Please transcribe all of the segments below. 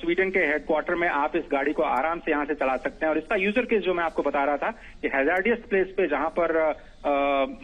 Sweden के headquarter में आप इस गाड़ी को आराम से यहां से चला सकते हैं। और इसका यूजर केस जो मैं आपको बता रहा था कि हैजार्डियस प्लेस पे जहां पर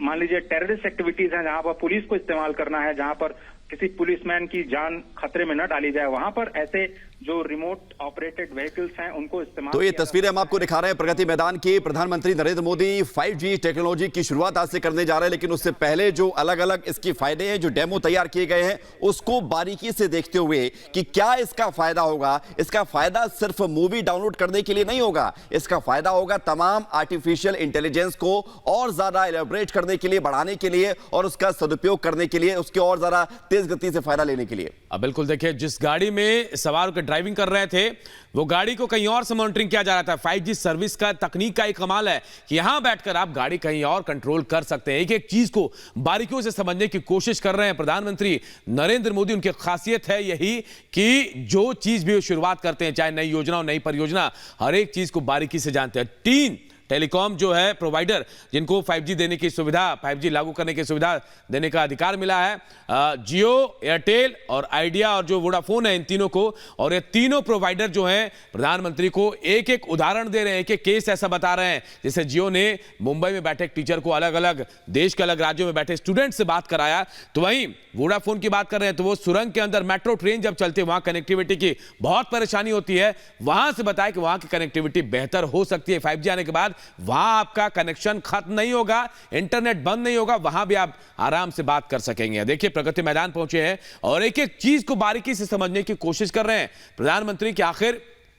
मान लीजिए टेररिस्ट एक्टिविटीज हैं, जहां पर पुलिस को इस्तेमाल करना है, जहां पर किसी पुलिसमैन की जान खतरे में न डाली जाए, वहां पर ऐसे जो रिमोट ऑपरेटेड व्हीकल्स हैं उनको इस्तेमाल। तो ये तस्वीरें हम आपको दिखा रहे हैं प्रगति मैदान की। प्रधानमंत्री नरेंद्र मोदी 5G टेक्नोलॉजी की शुरुआत आज से करने जा रहे हैं, लेकिन उससे पहले जो अलग अलग इसके फायदे हैं, जो डेमो तैयार किए गए हैं, उसको बारीकी से देखते हुए कि क्या इसका फायदा होगा। इसका फायदा सिर्फ मूवी डाउनलोड करने के लिए नहीं होगा, इसका फायदा होगा तमाम आर्टिफिशियल इंटेलिजेंस को और ज्यादा एलेबोरेट करने के लिए, बढ़ाने के लिए और उसका सदुपयोग करने के लिए, उसके और ज्यादा तेज गति से फायदा लेने के लिए। बिल्कुल, देखिए जिस गाड़ी में सवार होकर ड्राइविंग कर रहे थे वो गाड़ी को कहीं और से मॉनिटरिंग किया जा रहा था। 5G सर्विस का तकनीक का एक कमाल है कि यहां बैठकर आप गाड़ी कहीं और कंट्रोल कर सकते हैं। एक एक चीज को बारीकियों से समझने की कोशिश कर रहे हैं प्रधानमंत्री नरेंद्र मोदी। उनकी खासियत है यही कि जो चीज भी शुरुआत करते हैं, चाहे नई योजना हो नई परियोजना, हर एक चीज को बारीकी से जानते हैं। 3 टेलीकॉम जो है प्रोवाइडर जिनको 5G देने की सुविधा, 5G लागू करने की सुविधा देने का अधिकार मिला है, जियो, एयरटेल और आइडिया और जो वोडाफोन है, इन तीनों को। और ये तीनों प्रोवाइडर जो हैं प्रधानमंत्री को एक एक उदाहरण दे रहे हैं, एक एक केस ऐसा बता रहे हैं। जैसे जियो ने मुंबई में बैठे एक टीचर को अलग अलग देश के अलग राज्यों में बैठे स्टूडेंट से बात कराया, तो वहीं वोडाफोन की बात कर रहे हैं तो वो सुरंग के अंदर मेट्रो ट्रेन जब चलती है वहां कनेक्टिविटी की बहुत परेशानी होती है, वहां से बताया कि वहां की कनेक्टिविटी बेहतर हो सकती है 5G आने के बाद। वहां आपका कनेक्शन खत्म नहीं होगा, इंटरनेट बंद नहीं होगा, वहां भी आप आराम से बात कर सकेंगे। देखिए प्रगति मैदान पहुंचे हैं और एक एक चीज को बारीकी से समझने की कोशिश कर रहे हैं प्रधानमंत्री कि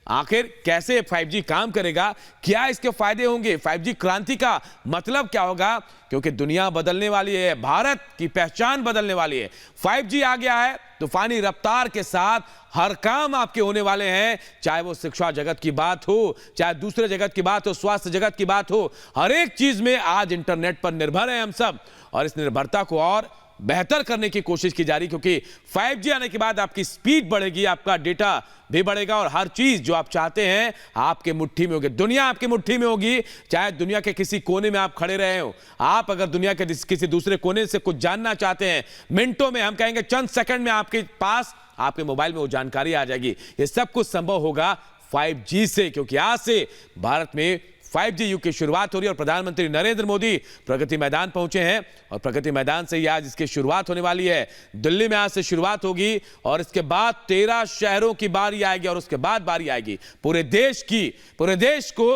आखिर कैसे 5G काम करेगा, क्या इसके फायदे होंगे, 5G क्रांति का मतलब क्या होगा, क्योंकि दुनिया बदलने वाली है, भारत की पहचान बदलने वाली है। 5G आ गया है तूफानी रफ्तार के साथ हर काम आपके होने वाले हैं, चाहे वो शिक्षा जगत की बात हो, चाहे दूसरे जगत की बात हो, स्वास्थ्य जगत की बात हो, हर एक चीज में आज इंटरनेट पर निर्भर है हम सब। और इस निर्भरता को और बेहतर करने की कोशिश की जा रही, क्योंकि 5G आने के बाद आपकी स्पीड बढ़ेगी, आपका डेटा भी बढ़ेगा और हर चीज जो आप चाहते हैं आपके मुट्ठी में होगी। दुनिया आपकी मुट्ठी में होगी, चाहे दुनिया के किसी कोने में आप खड़े रहे हो। आप अगर दुनिया के किसी दूसरे कोने से कुछ जानना चाहते हैं, मिनटों में, हम कहेंगे चंद सेकंड में आपके पास, आपके मोबाइल में वो जानकारी आ जाएगी। ये सब कुछ संभव होगा 5G से, क्योंकि आज से भारत में 5G युग की शुरुआत हो रही है और प्रधानमंत्री नरेंद्र मोदी प्रगति मैदान पहुंचे हैं और प्रगति मैदान से ही आज इसकी शुरुआत होने वाली है। दिल्ली में आज से शुरुआत होगी और इसके बाद 13 शहरों की बारी आएगी और उसके बाद बारी आएगी पूरे देश की। पूरे देश को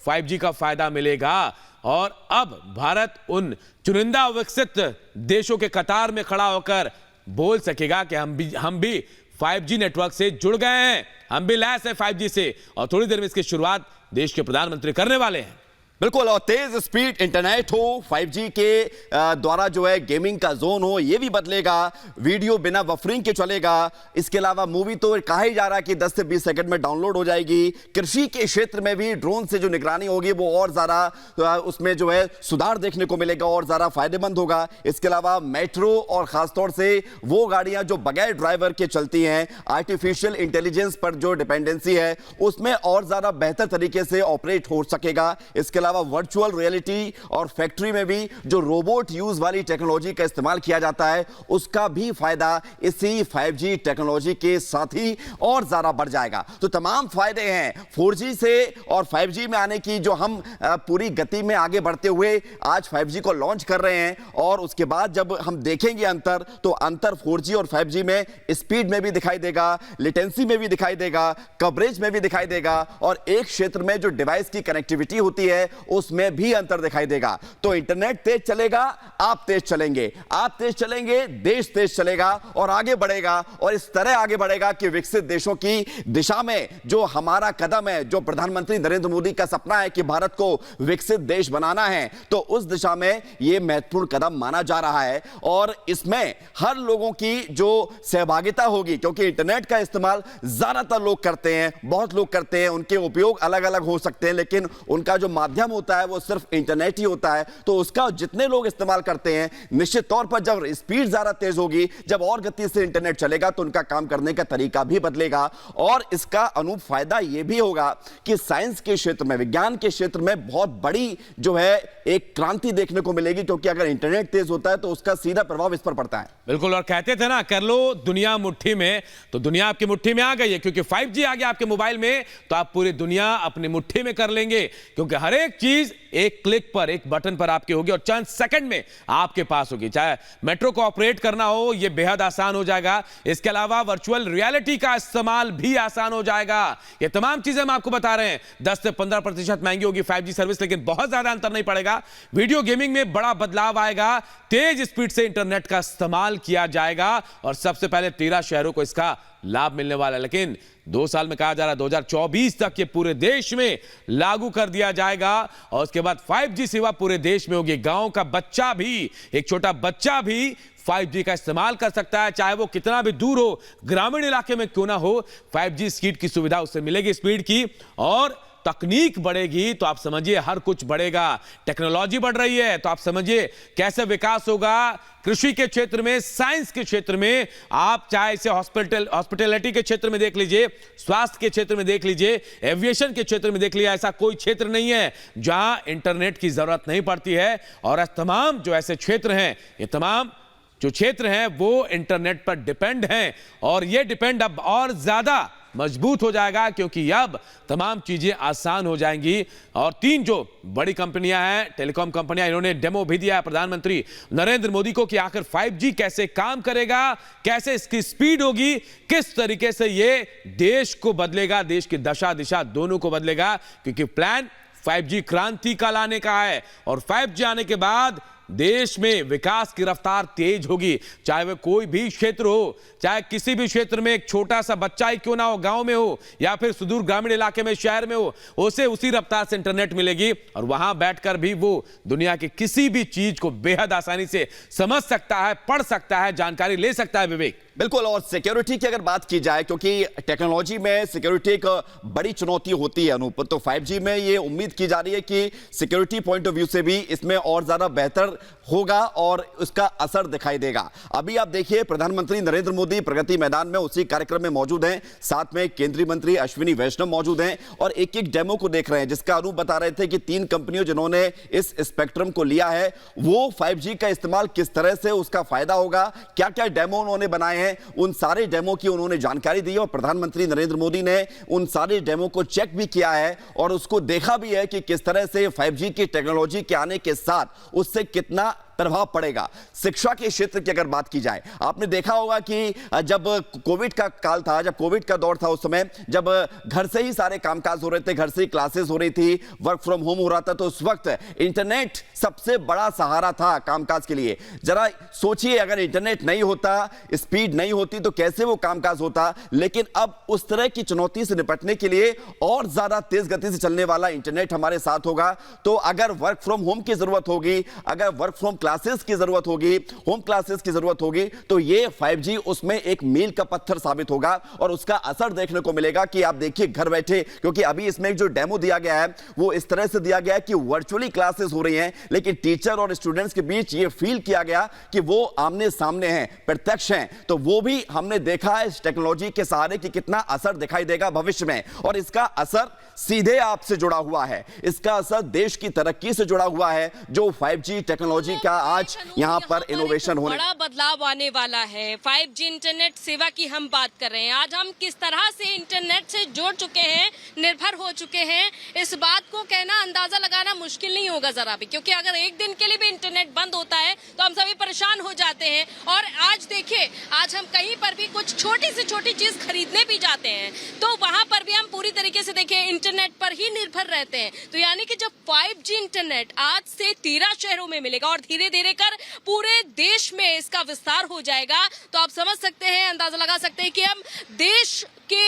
5G का फायदा मिलेगा और अब भारत उन चुनिंदा विकसित देशों के कतार में खड़ा होकर बोल सकेगा कि हम भी 5G नेटवर्क से जुड़ गए हैं, हम भी लैस है 5G से। और थोड़ी देर में इसकी शुरुआत देश के प्रधानमंत्री करने वाले हैं। बिल्कुल, और तेज स्पीड इंटरनेट हो, 5G के द्वारा जो है गेमिंग का जोन हो, ये भी बदलेगा, वीडियो बिना बफरिंग के चलेगा। इसके अलावा मूवी तो कहा ही जा रहा है कि 10 से 20 सेकंड में डाउनलोड हो जाएगी। कृषि के क्षेत्र में भी ड्रोन से जो निगरानी होगी वो और ज्यादा उसमें जो है सुधार देखने को मिलेगा और ज्यादा फायदेमंद होगा। इसके अलावा मेट्रो और खासतौर से वो गाड़ियां जो बगैर ड्राइवर के चलती हैं, आर्टिफिशियल इंटेलिजेंस पर जो डिपेंडेंसी है उसमें और ज्यादा बेहतर तरीके से ऑपरेट हो सकेगा। इसके अलावा वर्चुअल रियलिटी और फैक्ट्री में भी जो रोबोट यूज वाली टेक्नोलॉजी का इस्तेमाल किया जाता है उसका भी फायदा इसी 5G टेक्नोलॉजी के साथ ही और ज्यादा बढ़ जाएगा। तो तमाम फायदे हैं 4G से और 5G में आने की, जो हम पूरी गति में आगे बढ़ते हुए आज 5G को लॉन्च कर रहे हैं। और उसके बाद जब हम देखेंगे अंतर, तो अंतर 4G और 5G में स्पीड में भी दिखाई देगा, लेटेंसी में भी दिखाई देगा, कवरेज में भी दिखाई देगा और एक क्षेत्र में जो डिवाइस की कनेक्टिविटी होती है उसमें भी अंतर दिखाई देगा। तो इंटरनेट तेज चलेगा, आप तेज चलेंगे, आप तेज चलेंगे, देश तेज चलेगा और आगे बढ़ेगा। और इस तरह आगे बढ़ेगा कि विकसित देशों की दिशा में जो हमारा कदम है, जो प्रधानमंत्री नरेंद्र मोदी का सपना है कि भारत को विकसित देश बनाना है, तो उस दिशा में यह महत्वपूर्ण कदम माना जा रहा है। और इसमें हर लोगों की जो सहभागिता होगी, क्योंकि इंटरनेट का इस्तेमाल ज्यादातर लोग करते हैं, बहुत लोग करते हैं, उनके उपयोग अलग अलग हो सकते हैं, लेकिन उनका जो माध्यम माध्यम होता है वो सिर्फ इंटरनेट ही होता है, तो उसका जितने लोग इस्तेमाल करते हैं, निश्चित तौर पर जब स्पीड ज्यादा तेज होगी, जब और गति से इंटरनेट चलेगा, तो उनका काम करने का तरीका भी बदलेगा। और इसका अनूप फायदा यह भी होगा कि साइंस के क्षेत्र में, विज्ञान के क्षेत्र में बहुत बड़ी जो है एक क्रांति देखने को मिलेगी, क्योंकि अगर इंटरनेट तेज होता है तो उसका सीधा प्रभाव इस पर पड़ता है। बिल्कुल, और कहते थे ना, कर लो दुनिया मुट्ठी में, तो दुनिया आपकी मुट्ठी में आ गई है, क्योंकि 5G आ गया आपके मोबाइल में, तो आप पूरी दुनिया अपनी मुट्ठी में कर लेंगे, क्योंकि हर एक चीज एक क्लिक पर, एक बटन पर आपकी होगी और चंद सेकंड में आपके पास होगी। चाहे मेट्रो को ऑपरेट करना हो, यह बेहद आसान हो जाएगा। इसके अलावा वर्चुअल रियलिटी का इस्तेमाल भी आसान हो जाएगा। ये तमाम चीजें हम आपको बता रहे हैं। 10 से 15% महंगी होगी 5G सर्विस, लेकिन बहुत ज्यादा अंतर नहीं पड़ेगा। वीडियो गेमिंग में बड़ा बदलाव आएगा, तेज स्पीड से इंटरनेट का इस्तेमाल किया जाएगा और सबसे पहले 13 शहरों को इसका लाभ मिलने वाला है। लेकिन 2 साल में कहा जा रहा है 2024 तक ये पूरे देश में लागू कर दिया जाएगा और उसके बाद 5G सेवा पूरे देश में होगी। गांव का बच्चा भी, एक छोटा बच्चा भी 5G का इस्तेमाल कर सकता है, चाहे वो कितना भी दूर हो, ग्रामीण इलाके में क्यों ना हो। 5G स्पीड की सुविधा उससे मिलेगी, स्पीड की, और तकनीक बढ़ेगी तो आप समझिए हर कुछ बढ़ेगा। टेक्नोलॉजी बढ़ रही है तो आप समझिए कैसे विकास होगा। कृषि के क्षेत्र में, साइंस के क्षेत्र में, आप चाहे इसे हॉस्पिटैलिटी के क्षेत्र में देख लीजिए, स्वास्थ्य के क्षेत्र में देख लीजिए, एविएशन के क्षेत्र में देख लीजिए, ऐसा कोई क्षेत्र नहीं है जहां इंटरनेट की जरूरत नहीं पड़ती है। और तमाम जो ऐसे क्षेत्र हैं, ये तमाम जो क्षेत्र हैं वो इंटरनेट पर डिपेंड हैं और ये डिपेंड अब और ज्यादा मजबूत हो जाएगा, क्योंकि अब तमाम चीजें आसान हो जाएंगी। और 3 जो बड़ी कंपनियां हैं, टेलीकॉम कंपनियां, इन्होंने डेमो भी दिया है प्रधानमंत्री नरेंद्र मोदी को कि आखिर 5G कैसे काम करेगा, कैसे इसकी स्पीड होगी, किस तरीके से ये देश को बदलेगा, देश की दशा दिशा दोनों को बदलेगा। क्योंकि प्लान 5G क्रांति का लाने का है और 5G आने के बाद देश में विकास की रफ्तार तेज होगी। चाहे वह कोई भी क्षेत्र हो, चाहे किसी भी क्षेत्र में एक छोटा सा बच्चा ही क्यों ना हो, गांव में हो या फिर सुदूर ग्रामीण इलाके में, शहर में हो, उसे उसी रफ्तार से इंटरनेट मिलेगी और वहां बैठकर भी वो दुनिया की किसी भी चीज को बेहद आसानी से समझ सकता है, पढ़ सकता है, जानकारी ले सकता है। विवेक, बिल्कुल। और सिक्योरिटी की अगर बात की जाए, क्योंकि टेक्नोलॉजी में सिक्योरिटी एक बड़ी चुनौती होती है अनूप, तो 5G में ये उम्मीद की जा रही है कि सिक्योरिटी पॉइंट ऑफ व्यू से भी इसमें और ज्यादा बेहतर होगा और उसका असर दिखाई देगा। अभी आप देखिए, प्रधानमंत्री नरेंद्र मोदी प्रगति मैदान में उसी कार्यक्रम में मौजूद हैं, साथ में केंद्रीय मंत्री अश्विनी वैष्णव मौजूद हैं और एक एक डेमो को देख रहे हैं, जिसका अनूप बता रहे थे कि 3 कंपनियों जिन्होंने इस स्पेक्ट्रम को लिया है, वो 5G का इस्तेमाल किस तरह से उसका फायदा होगा, क्या क्या डेमो उन्होंने बनाए हैं, उन सारे डेमो की उन्होंने जानकारी दी और प्रधानमंत्री नरेंद्र मोदी ने उन सारे डेमो को चेक भी किया है और उसको देखा भी है कि किस तरह से 5G की टेक्नोलॉजी के आने के साथ उससे कितना प्रभाव पड़ेगा। शिक्षा के क्षेत्र की अगर बात की जाए, आपने देखा होगा कि जब कोविड का काल था, जब कोविड का दौर था, उस समय जब घर से ही सारे कामकाज हो रहे थे, घर से ही क्लासेस हो रही थी, वर्क फ्रॉम होम हो रहा था, तो उस वक्त इंटरनेट सबसे बड़ा सहारा था कामकाज के लिए। जरा सोचिए, अगर इंटरनेट नहीं होता, स्पीड नहीं होती, तो कैसे वो कामकाज होता। लेकिन अब उस तरह की चुनौती से निपटने के लिए और ज्यादा तेज गति से चलने वाला इंटरनेट हमारे साथ होगा। तो अगर वर्क फ्रॉम होम की जरूरत होगी, अगर वर्क फ्रॉम क्लासेस की जरूरत होगी, होम क्लासेस की जरूरत होगी, तो ये 5G उसमें एक मील का पत्थर साबित होगा और उसका असर देखने को मिलेगा कि आप देखिए घर बैठे, क्योंकि अभी इसमें जो डेमो दिया गया है वो इस तरह से दिया गया है कि वर्चुअली क्लासेस हो रही हैं, लेकिन टीचर और स्टूडेंट्स के बीच ये फील किया गया कि वो आमने सामने हैं, प्रत्यक्ष हैं। तो वो भी हमने देखा है इस टेक्नोलॉजी के सहारे कि कितना असर दिखाई देगा भविष्य में, और इसका असर सीधे आपसे जुड़ा हुआ है, इसका असर देश की तरक्की से जुड़ा हुआ है। जो 5G टेक्नोलॉजी का आज यहाँ पर इनोवेशन होने, बड़ा बदलाव आने वाला है। 5G इंटरनेट सेवा की हम बात कर रहे हैं। आज हम किस तरह से इंटरनेट से जुड़ चुके हैं, निर्भर हो चुके हैं, इस बात को कहना, अंदाजा लगाना मुश्किल नहीं होगा जरा भी, क्योंकि अगर एक दिन के लिए भी इंटरनेट बंद होता है तो हम सभी परेशान हो जाते हैं। और आज देखिए, आज हम कहीं पर भी कुछ छोटी से छोटी चीज खरीदने भी जाते हैं तो वहां पर भी हम पूरी तरीके से देखिए इंटरनेट पर ही निर्भर रहते हैं। तो यानी कि जब 5G इंटरनेट आज से 13 शहरों में मिलेगा और धीरे धीरे कर पूरे देश में इसका विस्तार हो जाएगा, तो आप समझ सकते हैं, अंदाजा लगा सकते हैं कि हम देश के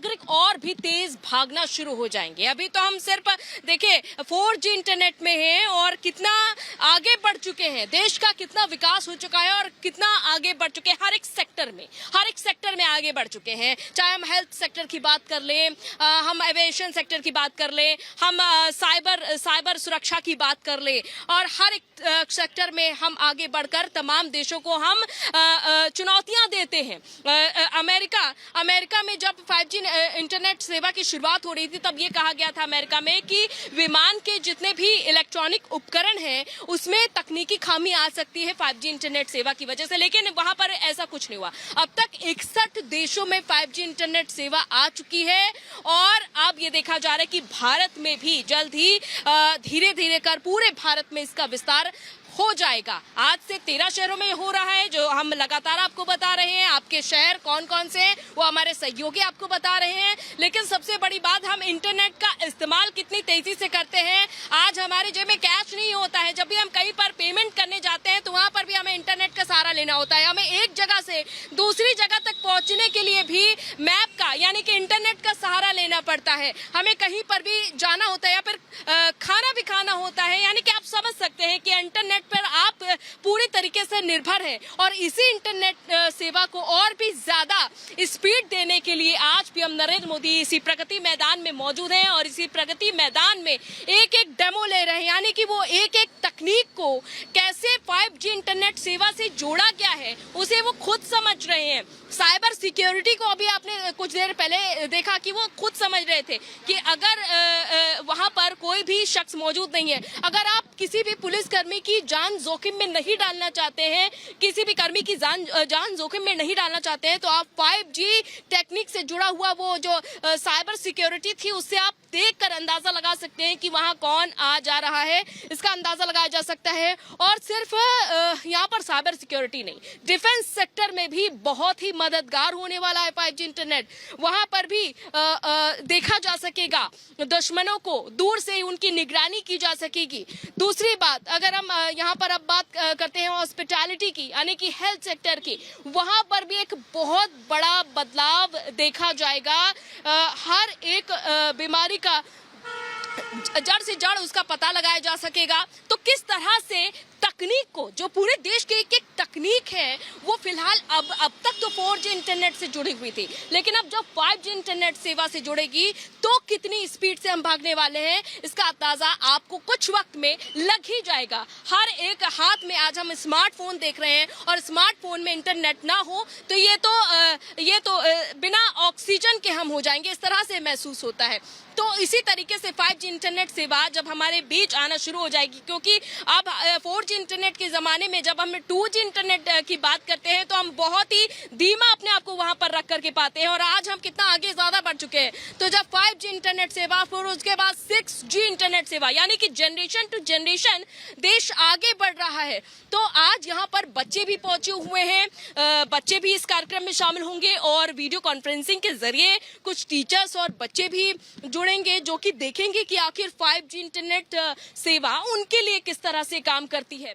नागरिक और भी तेज भागना शुरू हो जाएंगे। अभी तो हम सिर्फ देखिए 4G इंटरनेट में हैं और कितना आगे बढ़ चुके हैं, देश का कितना विकास हो चुका है और कितना आगे बढ़ चुके हैं। हर एक सेक्टर में आगे बढ़ चुके हैं। चाहे हम हेल्थ सेक्टर की बात कर लें, हम एविएशन सेक्टर की बात कर लें, हम साइबर सुरक्षा की बात कर लें, और हर एक सेक्टर में हम आगे बढ़कर तमाम देशों को हम चुनौतियां देते हैं। अमेरिका में जब 5G इंटरनेट सेवा की शुरुआत हो रही थी तब ये कहा गया था अमेरिका में कि विमान के जितने भी इलेक्ट्रॉनिक उपकरण हैं उसमें तकनीकी खामी आ सकती है 5G इंटरनेट सेवा की वजह से, लेकिन वहां पर ऐसा कुछ नहीं हुआ। अब तक 61 देशों में 5G इंटरनेट सेवा आ चुकी है और अब ये देखा जा रहा है कि भारत में भी जल्द ही धीरे धीरे कर पूरे भारत में इसका विस्तार हो जाएगा। आज से 13 शहरों में हो रहा है, जो हम लगातार आपको बता रहे हैं। आपके शहर कौन कौन से हैं वो हमारे सहयोगी आपको बता रहे हैं, लेकिन सबसे बड़ी बात, हम इंटरनेट का इस्तेमाल कितनी तेजी से करते हैं। आज हमारे जेब में कैश नहीं होता है, जब भी हम कहीं पर पेमेंट करने जाते हैं तो वहां पर भी हमें इंटरनेट का सहारा लेना होता है। हमें एक जगह से दूसरी जगह तक पहुंचने के लिए भी मैप का यानी कि इंटरनेट का सहारा लेना पड़ता है। हमें कहीं पर भी जाना होता है या फिर खाना भी खाना होता है, यानी कि आप समझ सकते हैं कि इंटरनेट पर आप पूरी तरीके से निर्भर है। और इसी इंटरनेट सेवा को और भी ज्यादा स्पीड देने के लिए आज पीएम नरेंद्र मोदी इसी प्रगति मैदान में मौजूद हैं और इसी प्रगति मैदान में एक एक डेमो ले रहे हैं, यानी कि वो एक एक तकनीक को कैसे 5G इंटरनेट सेवा से जोड़ा गया है उसे वो खुद समझ रहे हैं। साइबर सिक्योरिटी को अभी आपने कुछ देर पहले देखा कि वो खुद समझ रहे थे कि अगर वहां पर कोई भी शख्स मौजूद नहीं है, अगर आप किसी भी पुलिसकर्मी की जान जोखिम में नहीं डालना चाहते हैं, किसी भी कर्मी की जान जोखिम में नहीं डालना चाहते हैं, तो आप 5G टेक्निक से जुड़ा हुआ वो जो साइबर सिक्योरिटी थी उससे आप देखकर अंदाजा लगा सकते हैं कि वहां कौन आ जा रहा है, इसका अंदाजा लगाया जा सकता है। और सिर्फ यहाँ पर साइबर सिक्योरिटी नहीं, डिफेंस सेक्टर में भी बहुत ही मददगार होने वाला है 5G इंटरनेट। वहां पर भी देखा जा सकेगा, दुश्मनों को दूर से उनकी निगरानी की जा सकेगी। दूसरी बात, अगर हम यहाँ पर अब बात करते हैं हॉस्पिटैलिटी की यानी कि हेल्थ सेक्टर की, वहां पर भी एक बहुत बड़ा बदलाव देखा जाएगा। हर एक बीमारी का जड़ से जड़ उसका पता लगाया जा सकेगा। तो किस तरह से तकनीक को, जो पूरे देश की एक एक तकनीक है वो फिलहाल अब तक तो 4G इंटरनेट से जुड़ी हुई थी, लेकिन अब जब 5G इंटरनेट सेवा से जुड़ेगी तो कितनी स्पीड से हम भागने वाले हैं इसका अंदाजा आपको कुछ वक्त में लग ही जाएगा। हर एक हाथ में आज हम स्मार्टफोन देख रहे हैं और स्मार्टफोन में इंटरनेट ना हो तो ये तो बिना ऑक्सीजन के हम हो जाएंगे, इस तरह से महसूस होता है। तो इसी तरीके से 5G इंटरनेट सेवा जब हमारे बीच आना शुरू हो जाएगी, क्योंकि अब 4G इंटरनेट के जमाने में जब हम 2G इंटरनेट की बात करते हैं तो हम बहुत ही धीमा अपने आप को वहां पर रख करके पाते हैं, और आज हम कितना आगे ज्यादा बढ़ चुके हैं। तो जब 5G इंटरनेट सेवा, फिर उसके बाद 6G इंटरनेट सेवा, यानी कि जनरेशन टू जनरेशन देश आगे बढ़ रहा है। तो आज यहाँ पर बच्चे भी पहुंचे हुए हैं, बच्चे भी इस कार्यक्रम में शामिल होंगे और वीडियो कॉन्फ्रेंसिंग के जरिए कुछ टीचर्स और बच्चे भी जुड़ेंगे जो कि देखेंगे कि आखिर 5G इंटरनेट सेवा उनके लिए किस तरह से काम करती है।